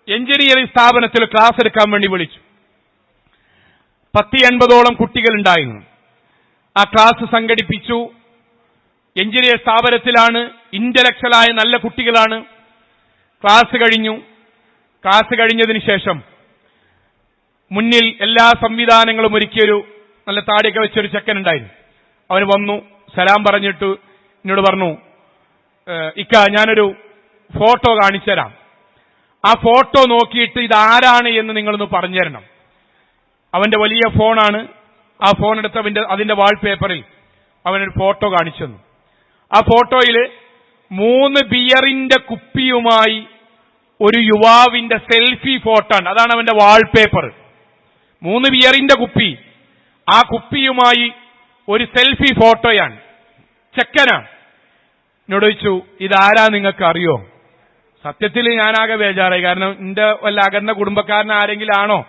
എഞ്ചിനീയറിംഗ് സ്ഥാപനത്തിൽ ക്ലാസ് എടുക്കാൻ വേണ്ടി വിളിച്ചു. 10-80ഓളം കുട്ടികളുണ്ടായിരുന്നു. ആ ക്ലാസ് സംഘടിപ്പിച്ചു. എഞ്ചിനീയർ സ്ഥാപനത്തിലാണ്, ഇന്റലക്ച്വലായ നല്ല കുട്ടികളാണ്. ക്ലാസ് കഴിഞ്ഞതിന് ശേഷം മുന്നിൽ എല്ലാ സംവിധാനങ്ങളും ഒരുക്കിയൊരു നല്ല താടിയൊക്കെ വെച്ചൊരു ചെക്കൻ ഉണ്ടായിരുന്നു. അവന് വന്നു, സലാം പറഞ്ഞിട്ട് എന്നോട് പറഞ്ഞു, ഇക്ക ഞാനൊരു ഫോട്ടോ കാണിച്ചു തരാം, ആ ഫോട്ടോ നോക്കിയിട്ട് ഇതാരാണ് എന്ന് നിങ്ങളൊന്ന് പറഞ്ഞു തരണം. അവന്റെ വലിയ ഫോണാണ്. ആ ഫോൺ എടുത്ത് അതിന്റെ വാൾപേപ്പറിൽ അവനൊരു ഫോട്ടോ കാണിച്ചു തന്നു. ആ ഫോട്ടോയിൽ 3 ബിയറിന്റെ കുപ്പിയുമായി ഒരു യുവാവിന്റെ സെൽഫി ഫോട്ടോ ആണ്. അതാണ് അവന്റെ വാൾപേപ്പർ. 3 ബിയറിന്റെ കുപ്പി, ആ കുപ്പിയുമായി ഒരു സെൽഫി ഫോട്ടോയാണ്. ചെക്കനാണ്. എന്നോട് ചോദിച്ചു, ഇതാരാ നിങ്ങൾക്ക് അറിയോ? സത്യത്തിൽ ഞാനാകെ ബേജാറായി. കാരണം എന്റെ വല്ല അകന്ന കുടുംബക്കാരൻ ആരെങ്കിലും ആണോ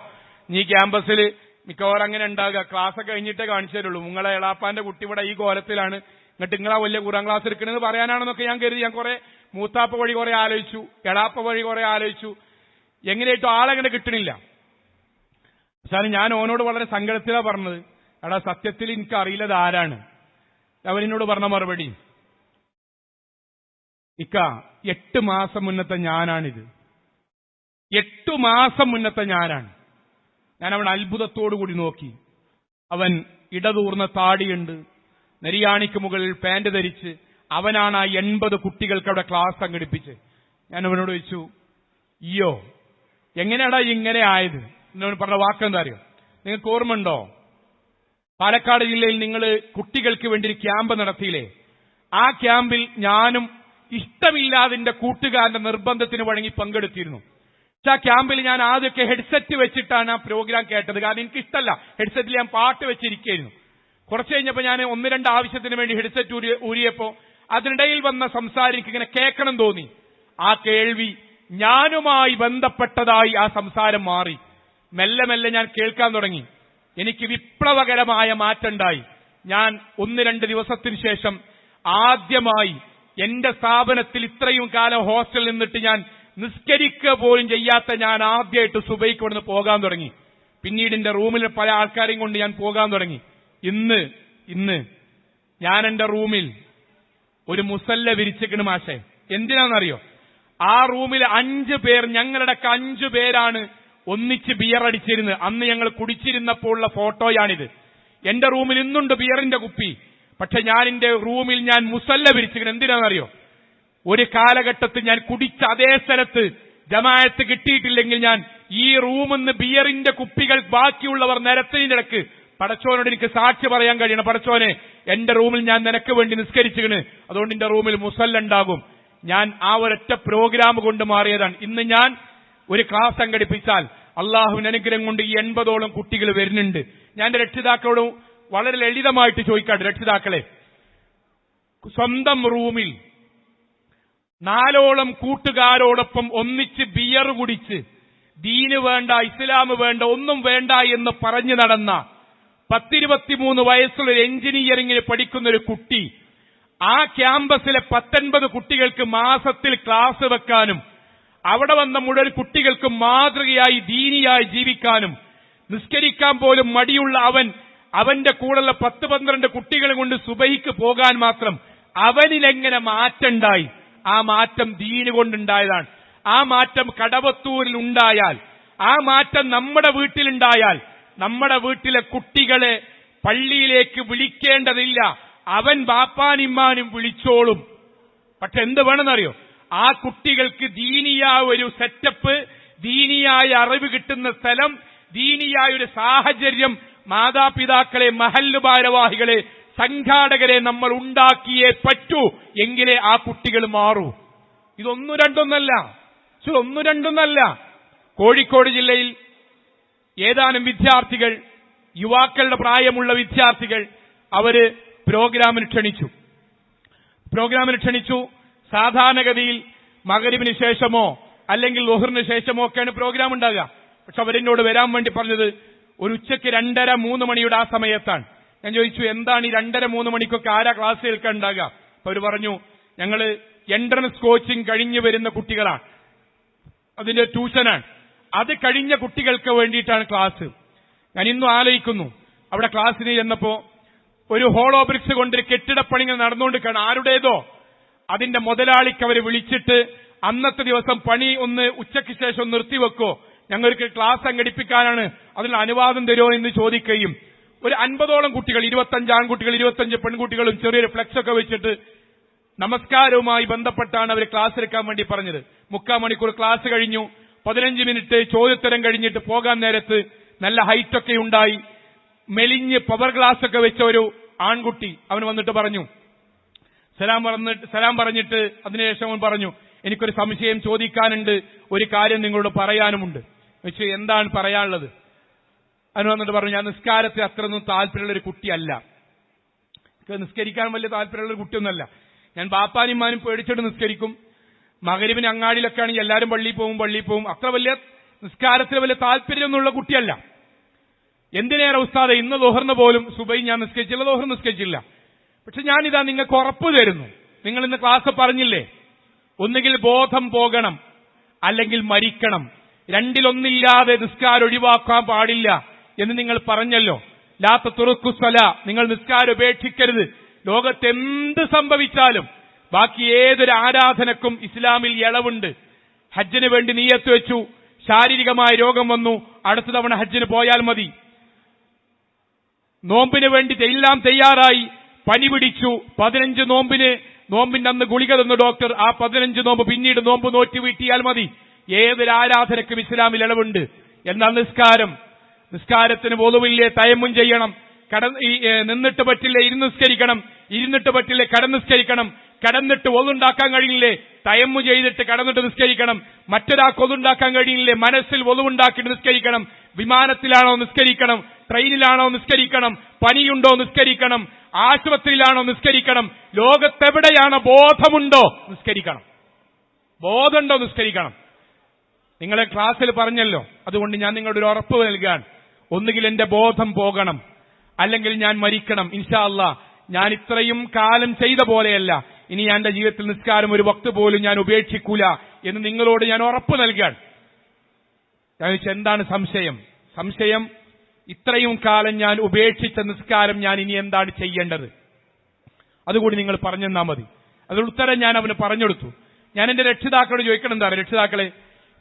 നീ ക്യാമ്പസിൽ മിക്കവാറും അങ്ങനെ ഉണ്ടാകുക. ക്ലാസ് കഴിഞ്ഞിട്ടേ കാണിച്ചു തരുള്ളൂ. നിങ്ങളെ എളാപ്പാന്റെ കുട്ടി ഇവിടെ ഈ കോലത്തിലാണ്, എന്നിട്ട് നിങ്ങളാ വലിയ ഖുർആൻ ക്ലാസ് എടുക്കണമെന്ന് പറയാനാണെന്നൊക്കെ ഞാൻ കരുതി. ഞാൻ കുറെ മൂത്താപ്പ വഴി കുറെ ആലോചിച്ചു, എളാപ്പ വഴി കുറെ ആലോചിച്ചു. എങ്ങനെയായിട്ടും ആളെങ്ങനെ കിട്ടണില്ല. പക്ഷേ ഞാൻ ഓനോട് വളരെ സങ്കടത്തിലാ പറഞ്ഞത്, എടാ സത്യത്തിൽ എനിക്ക് അറിയില്ലത് ആരാണ്. അവനോട് പറഞ്ഞ മറുപടി, ഇക്ക 8 മാസം മുന്നത്തെ ഞാനാണിത്. 8 മാസം മുന്നത്തെ ഞാനാണ്. ഞാൻ അവൻ അത്ഭുതത്തോടുകൂടി നോക്കി. അവൻ ഇടതൂർന്ന താടിയുണ്ട്, നെരിയാണിക്ക് മുകളിൽ പാന്റ് ധരിച്ച് അവനാണ് ആ 80 കുട്ടികൾക്ക് അവിടെ ക്ലാസ് സംഘടിപ്പിച്ച്. ഞാൻ അവനോട് ചോദിച്ചു, ഇയ്യോ എങ്ങനെയാടാ ഇങ്ങനെ ആയത്? എന്നവൻ പറഞ്ഞ വാക്കെന്താ അറിയോ? നിങ്ങൾക്ക് ഓർമ്മയുണ്ടോ, പാലക്കാട് ജില്ലയിൽ നിങ്ങൾ കുട്ടികൾക്ക് വേണ്ടി ഒരു ക്യാമ്പ് നടത്തിയില്ലേ? ആ ക്യാമ്പിൽ ഞാനും ഇഷ്ടമില്ലാതിന്റെ കൂട്ടുകാരന്റെ നിർബന്ധത്തിന് വഴങ്ങി പങ്കെടുത്തിരുന്നു. പക്ഷെ ആ ക്യാമ്പിൽ ഞാൻ ആദ്യമൊക്കെ ഹെഡ്സെറ്റ് വെച്ചിട്ടാണ് ആ പ്രോഗ്രാം കേട്ടത്. കാരണം എനിക്കിഷ്ടമല്ല ഹെഡ്സെറ്റിൽ ഞാൻ പാട്ട് വെച്ചിരിക്കുന്നു. കുറച്ച് കഴിഞ്ഞപ്പോൾ ഞാൻ 1-2 ആവശ്യത്തിന് വേണ്ടി ഹെഡ്സെറ്റ് ഊരിയപ്പോ അതിനിടയിൽ വന്ന സംസാരം എനിക്ക് ഇങ്ങനെ കേൾക്കണം തോന്നി. ആ കേൾവി ഞാനുമായി ബന്ധപ്പെട്ടതായി ആ സംസാരം മാറി. മെല്ലെ മെല്ലെ ഞാൻ കേൾക്കാൻ തുടങ്ങി. എനിക്ക് വിപ്ലവകരമായ മാറ്റമുണ്ടായി. ഞാൻ 1-2 ദിവസത്തിന് ശേഷം ആദ്യമായി എന്റെ സ്ഥാപനത്തിൽ ഇത്രയും കാലം ഹോസ്റ്റലിൽ നിന്നിട്ട് ഞാൻ നിസ്കരിക്കുക പോലും ചെയ്യാത്ത ഞാൻ ആദ്യമായിട്ട് സുബൈക്ക് ഇവിടുന്ന് പോകാൻ തുടങ്ങി. പിന്നീട് എന്റെ റൂമിൽ പല ആൾക്കാരെയും കൊണ്ട് ഞാൻ പോകാൻ തുടങ്ങി. ഇന്ന് ഞാൻ എന്റെ റൂമിൽ ഒരു മുസല്ല വിരിച്ചിക്കണ് മാഷേ. എന്തിനാണെന്നറിയോ? ആ റൂമിൽ 5 പേർ, ഞങ്ങളടക്കം 5 പേരാണ് ഒന്നിച്ച് ബിയർ അടിച്ചിരുന്നത്. അന്ന് ഞങ്ങൾ കുടിച്ചിരുന്നപ്പോൾ ഉള്ള ഫോട്ടോയാണിത്. എന്റെ റൂമിൽ ഇന്നുണ്ട് ബിയറിന്റെ കുപ്പി. പക്ഷെ ഞാൻ എന്റെ റൂമിൽ ഞാൻ മുസല്ല വിരിച്ചിരിക്കുന്നത് എന്തിനാണെന്നറിയോ? ഒരു കാലഘട്ടത്തിൽ ഞാൻ കുടിച്ച അതേ സ്ഥലത്ത് ജമാഅത്ത് കിട്ടിയിട്ടില്ലെങ്കിൽ ഞാൻ ഈ റൂമിൽ നിന്ന് ബിയറിന്റെ കുപ്പികൾ ബാക്കിയുള്ളവർ നിരത്തിനിടക്ക് പടച്ചോനോട് എനിക്ക് സാക്ഷി പറയാൻ കഴിയണം, പടച്ചോനെ എന്റെ റൂമിൽ ഞാൻ നിനക്ക് വേണ്ടി നിസ്കരിച്ചിരിക്കണ്, അതുകൊണ്ട് എന്റെ റൂമിൽ മുസല്ല ഉണ്ടാകും. ഞാൻ ആ ഒരൊറ്റ പ്രോഗ്രാം കൊണ്ട് മാറിയതാണ്. ഇന്ന് ഞാൻ ഒരു ക്ലാസ് സംഘടിപ്പിച്ചാൽ അള്ളാഹുവിന്റെ അനുഗ്രഹം കൊണ്ട് ഈ 80ഓളം കുട്ടികൾ വരുന്നുണ്ട്. ഞാൻ എന്റെ രക്ഷിതാക്കളോട് വളരെ ലളിതമായിട്ട് ചോദിക്കാട്ടെ, രക്ഷിതാക്കളെ, സ്വന്തം റൂമിൽ 4ഓളം കൂട്ടുകാരോടൊപ്പം ഒന്നിച്ച് ബിയർ കുടിച്ച് ദീന് വേണ്ട, ഇസ്ലാം വേണ്ട, ഒന്നും വേണ്ട എന്ന് പറഞ്ഞു നടന്ന 10-23 വയസ്സുള്ള ഒരു എഞ്ചിനീയറിംഗിന് പഠിക്കുന്ന ഒരു കുട്ടി ആ ക്യാമ്പസിലെ 19 കുട്ടികൾക്ക് മാസത്തിൽ ക്ലാസ് വെക്കാനും അവിടെ വന്ന മുഴുവൻ കുട്ടികൾക്ക് മാതൃകയായി ദീനിയായി ജീവിക്കാനും നിസ്കരിക്കാൻ പോലും മടിയുള്ള അവന്റെ കൂടെയുള്ള 10-12 കുട്ടികളെ കൊണ്ട് സുബഹിക്ക് പോകാൻ മാത്രം അവനിലെങ്ങനെ മാറ്റമുണ്ടായി? ആ മാറ്റം ദീന് കൊണ്ടുണ്ടായതാണ്. ആ മാറ്റം കടവത്തൂരിൽ ഉണ്ടായാൽ, ആ മാറ്റം നമ്മുടെ വീട്ടിലുണ്ടായാൽ, നമ്മുടെ വീട്ടിലെ കുട്ടികളെ പള്ളിയിലേക്ക് വിളിക്കേണ്ടതില്ല, അവൻ ബാപ്പാനിമ്മാനും വിളിച്ചോളും. പക്ഷെ എന്ത് വേണമെന്നറിയോ? ആ കുട്ടികൾക്ക് ദീനിയായ ഒരു സെറ്റപ്പ്, ദീനിയായ അറിവ് കിട്ടുന്ന സ്ഥലം, ദീനിയായ ഒരു സാഹചര്യം മാതാപിതാക്കളെ, മഹല്ല് ഭാരവാഹികളെ, സംഘാടകരെ നമ്മൾ ഉണ്ടാക്കിയേ പറ്റൂ. എങ്കിലേ ആ കുട്ടികൾ മാറൂ. ഇതൊന്നും രണ്ടൊന്നല്ല. കോഴിക്കോട് ജില്ലയിൽ ഏതാനും വിദ്യാർത്ഥികൾ, യുവാക്കളുടെ പ്രായമുള്ള വിദ്യാർത്ഥികൾ, അവര് പ്രോഗ്രാമിന് ക്ഷണിച്ചു. സാധാരണഗതിയിൽ മഗ്‌രിബിന് ശേഷമോ അല്ലെങ്കിൽ ളുഹറിന് ശേഷമോ ഒക്കെയാണ് പ്രോഗ്രാം ഉണ്ടാകുക. പക്ഷെ അവരെന്നോട് വരാൻ വേണ്ടി പറഞ്ഞത് ഒരു ഉച്ചയ്ക്ക് 2:30-3 മണിയുടെ ആ സമയത്താണ്. ഞാൻ ചോദിച്ചു, എന്താണ് ഈ 2:30-3 മണിക്കൊക്കെ ആരാ ക്ലാസ് കേൾക്കാൻ ഉണ്ടാകുക? അപ്പൊ അവർ പറഞ്ഞു, ഞങ്ങള് എൻട്രൻസ് കോച്ചിങ് കഴിഞ്ഞു വരുന്ന കുട്ടികളാണ്, അതിന്റെ ട്യൂഷനാണ്, അത് കഴിഞ്ഞ കുട്ടികൾക്ക് വേണ്ടിയിട്ടാണ് ക്ലാസ്. ഞാൻ ഇന്നും ആലോചിക്കുന്നു, അവിടെ ക്ലാസ്സിന് ചെന്നപ്പോ ഒരു ഹോളോ ബ്രിക്സ് കൊണ്ടൊരു കെട്ടിടപ്പണികൾ നടന്നുകൊണ്ടിരിക്കുകയാണ്. ആരുടേതോ അതിന്റെ മുതലാളിക്ക് അവർ വിളിച്ചിട്ട് അന്നത്തെ ദിവസം പണി ഒന്ന് ഉച്ചയ്ക്ക് ശേഷം നിർത്തിവെക്കോ, ഞങ്ങൾക്ക് ക്ലാസ് സംഘടിപ്പിക്കാനാണ്, അതിനുള്ള അനുവാദം തരുമോ എന്ന് ചോദിക്കുകയും ഒരു 50ഓളം കുട്ടികൾ, 25 ആൺകുട്ടികൾ 25 പെൺകുട്ടികളും ചെറിയൊരു ഫ്ലെക്സ് ഒക്കെ വെച്ചിട്ട് നമസ്കാരവുമായി ബന്ധപ്പെട്ടാണ് അവർ ക്ലാസ് എടുക്കാൻ വേണ്ടി പറഞ്ഞത്. 3/4 മണിക്കൂർ ക്ലാസ് കഴിഞ്ഞു. 15 മിനിറ്റ് ചോദ്യോത്തരം കഴിഞ്ഞിട്ട് പോകാൻ നേരത്ത് നല്ല ഹൈറ്റൊക്കെ ഉണ്ടായി, മെലിഞ്ഞ് പവർ ഗ്ലാസ് ഒക്കെ വെച്ച ഒരു ആൺകുട്ടി അവൻ വന്നിട്ട് പറഞ്ഞു, സലാം പറഞ്ഞിട്ട് അതിനുശേഷം അവൻ പറഞ്ഞു, എനിക്കൊരു സംശയം ചോദിക്കാനുണ്ട്, ഒരു കാര്യം നിങ്ങളോട് പറയാനുമുണ്ട്. വെച്ച് എന്താണ് പറയാനുള്ളത്? അവന് വന്നിട്ട് പറഞ്ഞു, ഞാൻ നിസ്കാരത്തിൽ അത്രയൊന്നും താല്പര്യമുള്ള ഒരു കുട്ടിയല്ല, നിസ്കരിക്കാൻ വലിയ താല്പര്യമുള്ള ഒരു കുട്ടിയൊന്നുമല്ല. ഞാൻ ബാപ്പാനിമാനും പേടിച്ചിട്ട് നിസ്കരിക്കും. മഗ്‌രിബിന് അങ്ങാടിയിലൊക്കെ ആണെങ്കിൽ എല്ലാവരും പള്ളിയിൽ പോകും. അത്ര വലിയ നിസ്കാരത്തിൽ വലിയ താല്പര്യമൊന്നുമുള്ള കുട്ടിയല്ല. എന്തിനേറെ ഉസ്താദെ, ഇന്ന് ദുഹറിന് പോലും സുബൈ ഞാൻ നിസ്കരിച്ചില്ല, ദുഹർ നിസ്കരിച്ചില്ല. പക്ഷെ ഞാനിതാ നിങ്ങൾക്ക് ഉറപ്പ് തരുന്നു, നിങ്ങൾ ഇന്ന് ക്ലാസ് പറഞ്ഞില്ലേ, ഒന്നുകിൽ ബോധം പോകണം അല്ലെങ്കിൽ മരിക്കണം, രണ്ടിലൊന്നില്ലാതെ നിസ്കാരം ഒഴിവാക്കാൻ പാടില്ല എന്ന് നിങ്ങൾ പറഞ്ഞല്ലോ. ലാത്ത തുറക്കുസ്വല, നിങ്ങൾ നിസ്കാരം ഉപേക്ഷിക്കരുത്. ലോകത്ത് എന്ത് സംഭവിച്ചാലും ബാക്കി ഏതൊരു ആരാധനക്കും ഇസ്ലാമിൽ ഇളവുണ്ട്. ഹജ്ജിന് വേണ്ടി നിയ്യത്ത് വെച്ചു, ശാരീരികമായ രോഗം വന്നു, അടുത്ത തവണ ഹജ്ജിന് പോയാൽ മതി. നോമ്പിന് വേണ്ടി എല്ലാം തയ്യാറായി, പനി പിടിച്ചു, 15 നോമ്പിന്റെ അന്ന് ഗുളിക തന്നു ഡോക്ടർ, ആ 15 നോമ്പ് പിന്നീട് നോമ്പ് നോറ്റി വീട്ടിയാൽ മതി. ഏതൊരു ആരാധനക്കും ഇസ്ലാമിൽ ഇളവുണ്ട്. എന്നാൽ നിസ്കാരത്തിന് വളുവില്ലേ, തയമ്മും ചെയ്യണം, നിന്നിട്ട് പറ്റില്ലേ ഇരുന്ന് നിസ്കരിക്കണം, ഇരുന്നിട്ട് പറ്റില്ലേ കടന്നിസ്കരിക്കണം, കടന്നിട്ട് ഒതുണ്ടാക്കാൻ കഴിയില്ലേ തയമ്മു ചെയ്തിട്ട് കടന്നിട്ട് നിസ്കരിക്കണം, മറ്റൊരാൾക്ക് ഒതുണ്ടാക്കാൻ കഴിയില്ലേ മനസ്സിൽ ഒതുവുണ്ടാക്കിയിട്ട് നിസ്കരിക്കണം, വിമാനത്തിലാണോ നിസ്കരിക്കണം, ട്രെയിനിലാണോ നിസ്കരിക്കണം, പനിയുണ്ടോ നിസ്കരിക്കണം, ആശുപത്രിയിലാണോ നിസ്കരിക്കണം, ലോകത്തെവിടെയാണോ ബോധമുണ്ടോ നിസ്കരിക്കണം, ബോധമുണ്ടോ നിസ്കരിക്കണം. നിങ്ങളെ ക്ലാസ്സിൽ പറഞ്ഞല്ലോ, അതുകൊണ്ട് ഞാൻ നിങ്ങളുടെ ഒരു ഉറപ്പ് നൽകാൻ, ഒന്നുകിൽ എന്റെ ബോധം പോകണം അല്ലെങ്കിൽ ഞാൻ മരിക്കണം. ഇൻഷാ അല്ലാഹ് ഞാൻ ഇത്രയും കാലം ചെയ്ത പോലെയല്ല, ഇനി എന്റെ ജീവിതത്തിൽ നിസ്കാരം ഒരു വക്ത് പോലും ഞാൻ ഉപേക്ഷിക്കൂല എന്ന് നിങ്ങളോട് ഞാൻ ഉറപ്പ് നൽകാൻ. ഞാൻ ചോദിച്ചു, എന്താണ് സംശയം? ഇത്രയും കാലം ഞാൻ ഉപേക്ഷിച്ച നിസ്കാരം ഞാൻ ഇനി എന്താണ് ചെയ്യേണ്ടത്? അതുകൂടി നിങ്ങൾ പറഞ്ഞു തന്നാൽ മതി. അതിനുള്ള ഉത്തരം ഞാൻ അവന് പറഞ്ഞെടുത്തു. ഞാൻ എന്റെ രക്ഷിതാക്കളോട് ചോദിക്കണം, എന്താണ് രക്ഷിതാക്കളെ,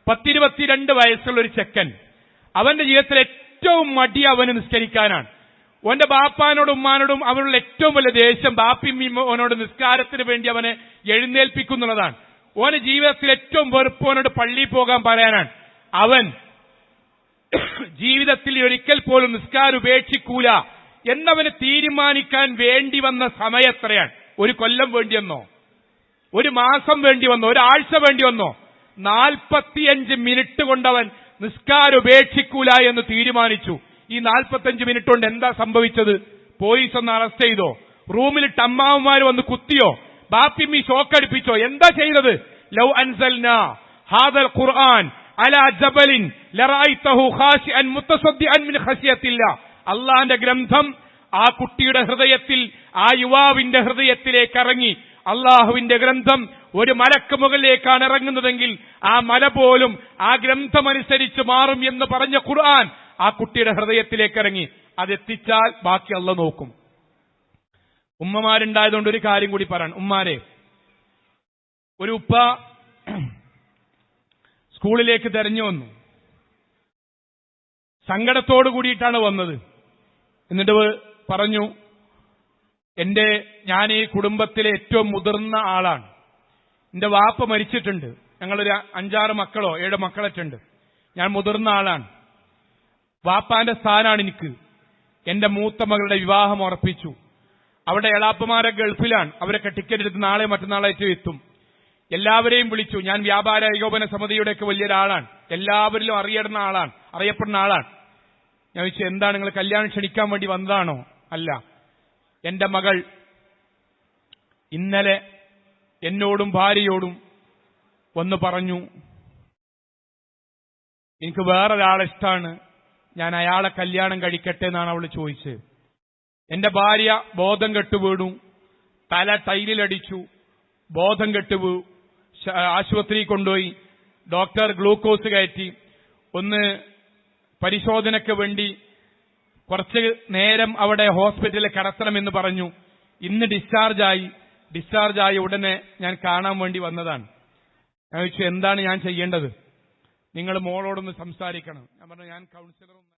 10-22 വയസ്സുള്ള ഒരു ചെക്കൻ, അവന്റെ ജീവിതത്തിൽ ഏറ്റവും മടി അവന് നിസ്കരിക്കാനാണ്. ഓന്റെ ബാപ്പാനോടും ഉമ്മാനോടും അവനുള്ള ഏറ്റവും വലിയ ദേഷ്യം ബാപ്പിയും ഓനോട് നിസ്കാരത്തിന് വേണ്ടി അവനെ എഴുന്നേൽപ്പിക്കുന്നുള്ളതാണ്. ഓന്റെ ജീവിതത്തിൽ ഏറ്റവും വെറുപ്പ് ഓനോട് പള്ളിയിൽ പോകാൻ പറയാനാണ്. അവൻ ജീവിതത്തിൽ ഒരിക്കൽ പോലും നിസ്കാരം ഉപേക്ഷിക്കൂല എന്നവന് തീരുമാനിക്കാൻ വേണ്ടി വന്ന സമയം എത്രയാണ്? 1 കൊല്ലം വേണ്ടി വന്നോ? 1 മാസം വേണ്ടി വന്നോ? 1 ആഴ്ച വേണ്ടി വന്നോ? 45 മിനിറ്റ് കൊണ്ടവൻ നിസ്കാരം ഉപേക്ഷിക്കൂല എന്ന് തീരുമാനിച്ചു. ഈ 45 മിനിറ്റ് കൊണ്ട് എന്താ സംഭവിച്ചത്? പോലീസ് ഒന്ന് അറസ്റ്റ് ചെയ്തോ? റൂമിലിട്ട് അമ്മാവന്മാർ വന്ന് കുത്തിയോ? ബാപ്പിമ്മി ഷോക്കടിപ്പിച്ചോ? എന്താ ചെയ്തത്? ലൗ അൻസൽനാ ഹാദൽ ഖുർആൻ അലാ ജബലിൻ ലറഅയ്തഹു ഖാശിഅൻ മുതസദ്ദിഅൻ മിൻ ഖശിയത്തില്ലാഹ്. അല്ലാഹുവിന്റെ ഗ്രന്ഥം ആ കുട്ടിയുടെ ഹൃദയത്തിൽ, ആ യുവാവിന്റെ ഹൃദയത്തിലേക്ക് ഇറങ്ങി. അള്ളാഹുവിന്റെ ഗ്രന്ഥം ഒരു മലക്ക് മുകളിലേക്കാണ് ഇറങ്ങുന്നതെങ്കിൽ ആ മല പോലും ആ ഗ്രന്ഥമനുസരിച്ച് മാറും എന്ന് പറഞ്ഞ ഖുർആൻ ആ കുട്ടിയുടെ ഹൃദയത്തിലേക്ക് ഇറങ്ങി. അതെത്തിച്ചാൽ ബാക്കി അള്ളാഹ് നോക്കും. ഉമ്മമാരുണ്ടായതുകൊണ്ട് ഒരു കാര്യം കൂടി പറയാൻ, ഉമ്മാരെ, ഒരു ഉപ്പ സ്കൂളിലേക്ക് തെരഞ്ഞു വന്നു. സങ്കടത്തോടു കൂടിയിട്ടാണ് വന്നത്. എന്നിട്ട് പറഞ്ഞു, ഞാൻ ഈ കുടുംബത്തിലെ ഏറ്റവും മുതിർന്ന ആളാണ്. എന്റെ വാപ്പ മരിച്ചിട്ടുണ്ട്. ഞങ്ങളൊരു 5-6 മക്കളോ 7 മക്കളൊക്കെയുണ്ട്. ഞാൻ മുതിർന്ന ആളാണ്. വാപ്പാന്റെ സ്ഥാനാണ് എനിക്ക്. എന്റെ മൂത്ത മകളുടെ വിവാഹം ഉറപ്പിച്ചു. അവിടെ എളാപ്പമാരെ ഗൾഫിലാണ്. അവരൊക്കെ ടിക്കറ്റ് എടുത്ത് നാളെ മറ്റന്നാളായിട്ട് എത്തും. എല്ലാവരെയും വിളിച്ചു. ഞാൻ വ്യാപാര ഏകോപന സമിതിയുടെയൊക്കെ വലിയൊരാളാണ്. എല്ലാവരിലും അറിയപ്പെടുന്ന ആളാണ്. ഞാൻ ചോദിച്ചു, എന്താണ് നിങ്ങൾ കല്യാണം ക്ഷണിക്കാൻ വേണ്ടി വന്നതാണോ? അല്ല, എന്റെ മകൾ ഇന്നലെ എന്നോടും ഭാര്യയോടും ഒന്ന് പറഞ്ഞു, എനിക്ക് വേറൊരാളെ ഇഷ്ടമാണ്, ഞാൻ അയാളെ കല്യാണം കഴിക്കട്ടെ എന്നാണ് അവൾ ചോദിച്ചത്. എന്റെ ഭാര്യ ബോധം കെട്ടു വീണു, തല ടൈലിലടിച്ചു, ബോധം കെട്ടു വീണു. ആശുപത്രിയിൽ കൊണ്ടുപോയി. ഡോക്ടർ ഗ്ലൂക്കോസ് കയറ്റി. ഒന്ന് പരിശോധനയ്ക്ക് വേണ്ടി കുറച്ച് നേരം അവിടെ ഹോസ്പിറ്റലിൽ കിടത്തണമെന്ന് പറഞ്ഞു. ഇന്ന് ഡിസ്ചാർജായി ഉടനെ ഞാൻ കാണാൻ വേണ്ടി വന്നതാണ്. ഞാൻ ചോദിച്ചു, എന്താണ് ഞാൻ ചെയ്യേണ്ടത്? നിങ്ങൾ മോളോടൊന്ന് സംസാരിക്കണം. ഞാൻ പറഞ്ഞു, ഞാൻ കൗൺസിലർ